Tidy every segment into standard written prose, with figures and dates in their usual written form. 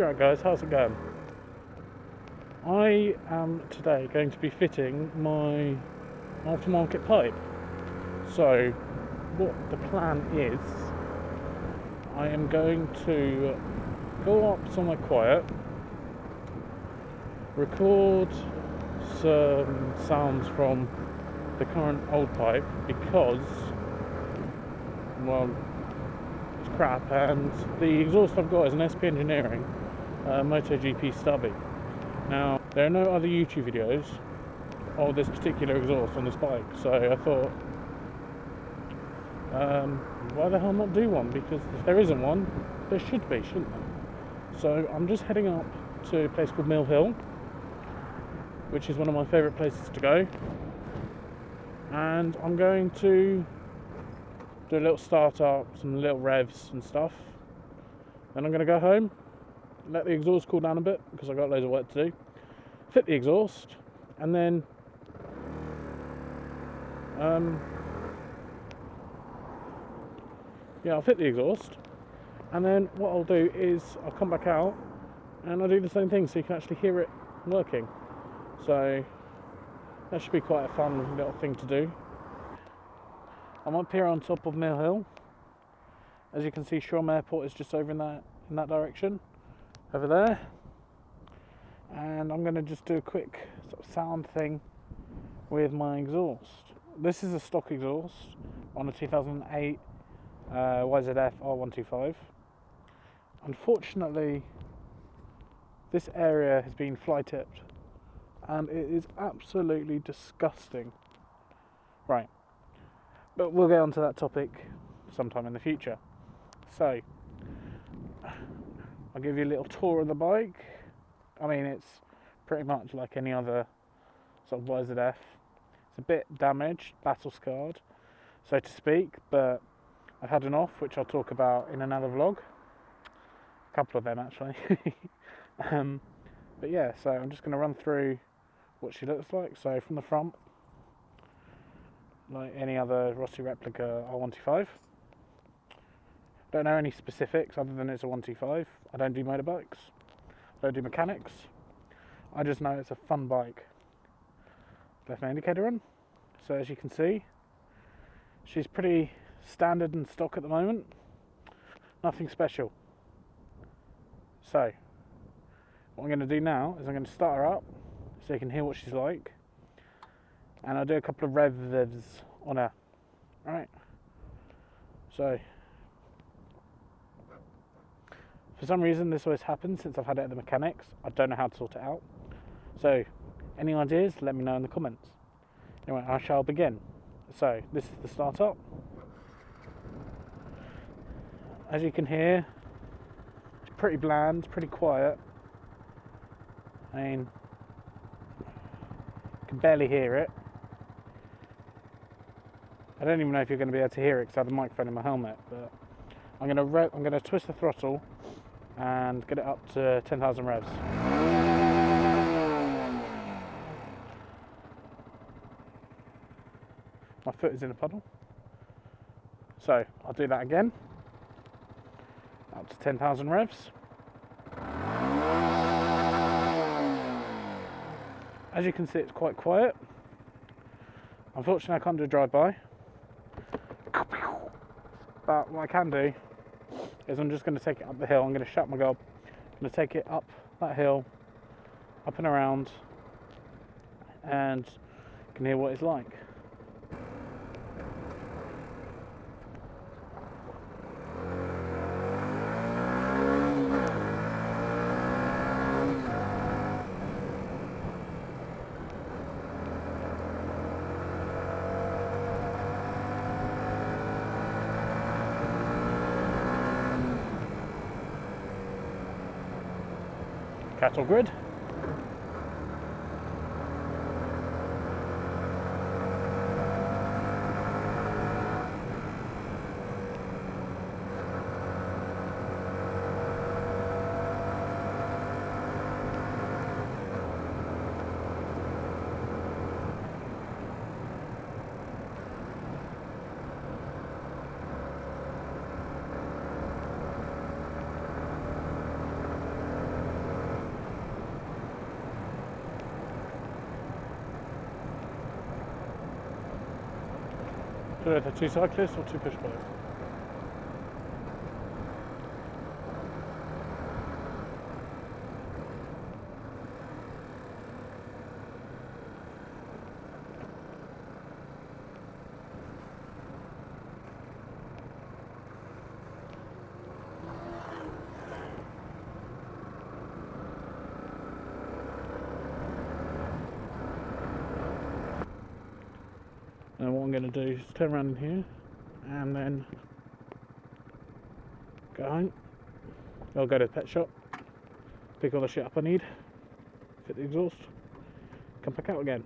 Alright guys, how's it going? I am today going to be fitting my aftermarket pipe. So what the plan is, I am going to go up somewhere quiet, record some sounds from the current old pipe because, well, it's crap, and the exhaust I've got is an SP Engineering MotoGP stubby. Now, there are no other YouTube videos of this particular exhaust on this bike, so I thought, why the hell not do one? Because if there isn't one, there should be, shouldn't there? So I'm just heading up to a place called Mill Hill, which is one of my favourite places to go, and I'm going to do a little start up, some little revs and stuff. Then I'm going to go home, let the exhaust cool down a bit because I've got loads of work to do, fit the exhaust, and then I'll fit the exhaust, and then what I'll do is I'll come back out and I'll do the same thing so you can actually hear it working. So that should be quite a fun little thing to do. I'm up here on top of Mill Hill. As you can see, Shrom Airport is just over in that direction, over there. And I'm going to just do a quick sort of sound thing with my exhaust. This is a stock exhaust on a 2008 YZF-R125. Unfortunately, this area has been fly tipped and it is absolutely disgusting. Right, but we'll get onto that topic sometime in the future. So I'll give you a little tour of the bike. I mean, it's pretty much like any other sort of YZF. It's a bit damaged, battle scarred, so to speak, but I've had an off, which I'll talk about in another vlog. A couple of them actually. But yeah, so I'm just going to run through what she looks like. So from the front, like any other Rossi replica R125. Don't know any specifics other than it's a 125. I don't do motorbikes, I don't do mechanics. I just know it's a fun bike. Left my indicator on. So as you can see, she's pretty standard and stock at the moment. Nothing special. So what I'm going to do now is I'm going to start her up so you can hear what she's like, and I'll do a couple of revs on her. Alright, so for some reason this always happens since I've had it at the mechanics. I don't know how to sort it out, so any ideas, let me know in the comments. Anyway, I shall begin. So this is the start up. As you can hear, it's pretty bland, pretty quiet. I mean, you can barely hear it. I don't even know if you're going to be able to hear it because I have a microphone in my helmet, but I'm going to twist the throttle and get it up to 10,000 revs. My foot is in a puddle. So I'll do that again. Up to 10,000 revs. As you can see, it's quite quiet. Unfortunately, I can't do a drive-by. But what I can do is I'm just going to take it up the hill. I'm going to shut my gob. I'm going to take it up that hill, up and around, and you can hear what it's like. Cattle grid. So are there 2 cyclists or 2 push bikes? Now what I'm going to do is turn around in here and then go home. I'll go to the pet shop, pick all the shit up I need, fit the exhaust, come back out again.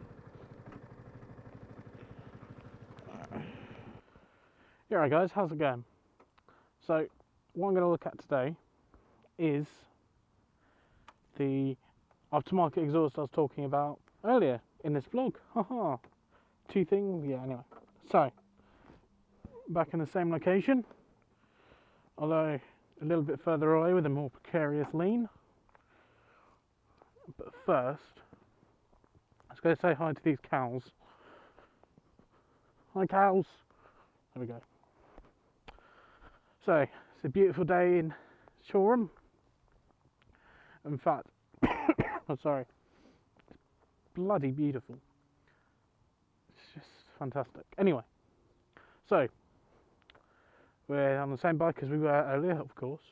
Yeah, right guys, how's it going? So what I'm going to look at today is the aftermarket exhaust I was talking about earlier in this vlog. Haha. 2 things, yeah, anyway. So, back in the same location, although a little bit further away with a more precarious lean. But first, let's go say hi to these cows. Hi cows! There we go. So, it's a beautiful day in Shoreham. In fact, I'm sorry, it's bloody beautiful. It's just fantastic. Anyway, so we're on the same bike as we were earlier, of course.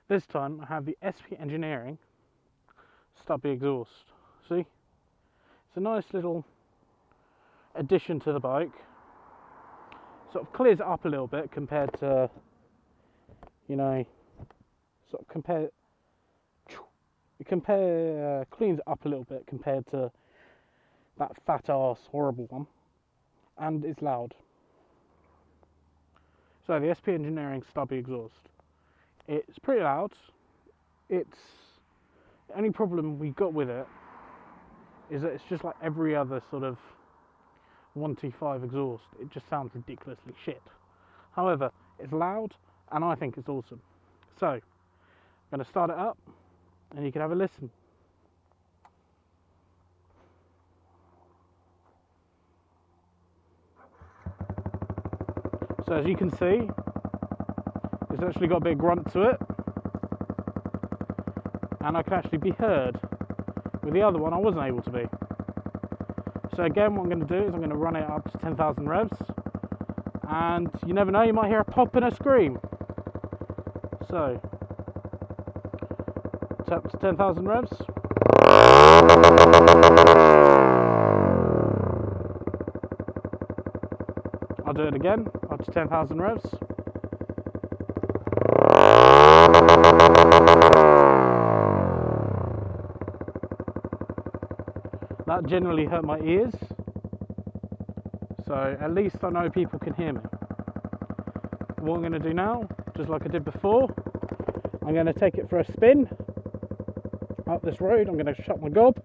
This time I have the SP Engineering stubby exhaust. See? It's a nice little addition to the bike. Sort of clears it up a little bit compared to, you know, sort of cleans it up a little bit compared to that fat ass horrible one. And it's loud. So the SP Engineering stubby exhaust. It's pretty loud. It's the only problem we got with it is that it's just like every other sort of 125 exhaust. It just sounds ridiculously shit. However, it's loud and I think it's awesome. So I'm going to start it up and you can have a listen. So as you can see, it's actually got a bit of grunt to it, and I can actually be heard. With the other one I wasn't able to be. So again, what I'm going to do is I'm going to run it up to 10,000 revs, and you never know, you might hear a pop and a scream. So tap to 10,000 revs. I'll do it again, up to 10,000 revs. That generally hurt my ears, so at least I know people can hear me. What I'm going to do now, just like I did before, I'm going to take it for a spin up this road. I'm going to shut my gob.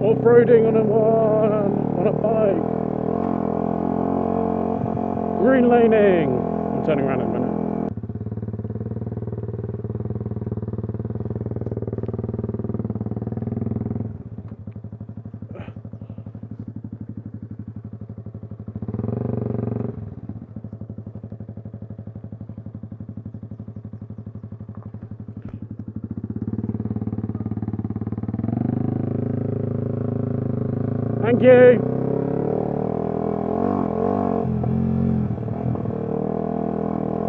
Off-roading on a bike. Green laning. I'm turning around in a minute. Thank you.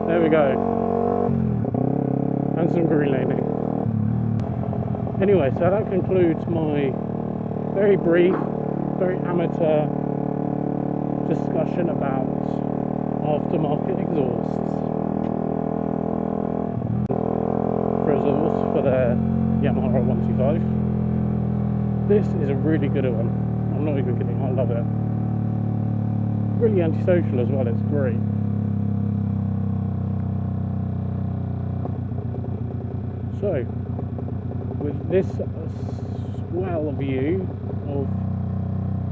There we go. And some green laning. Anyway, so that concludes my very brief, very amateur discussion about aftermarket exhausts. Resource for their Yamaha R125. This is a really good one. I'm not even kidding, I love it. Really antisocial as well, it's great. So, with this swell view of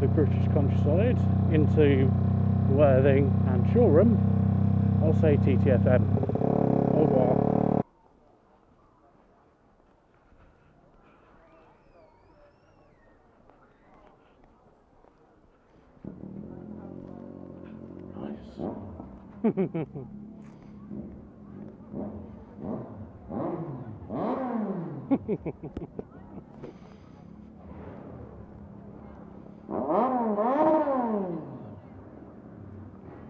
the British countryside into Worthing and Shoreham, I'll say TTFN. Au revoir. Nice.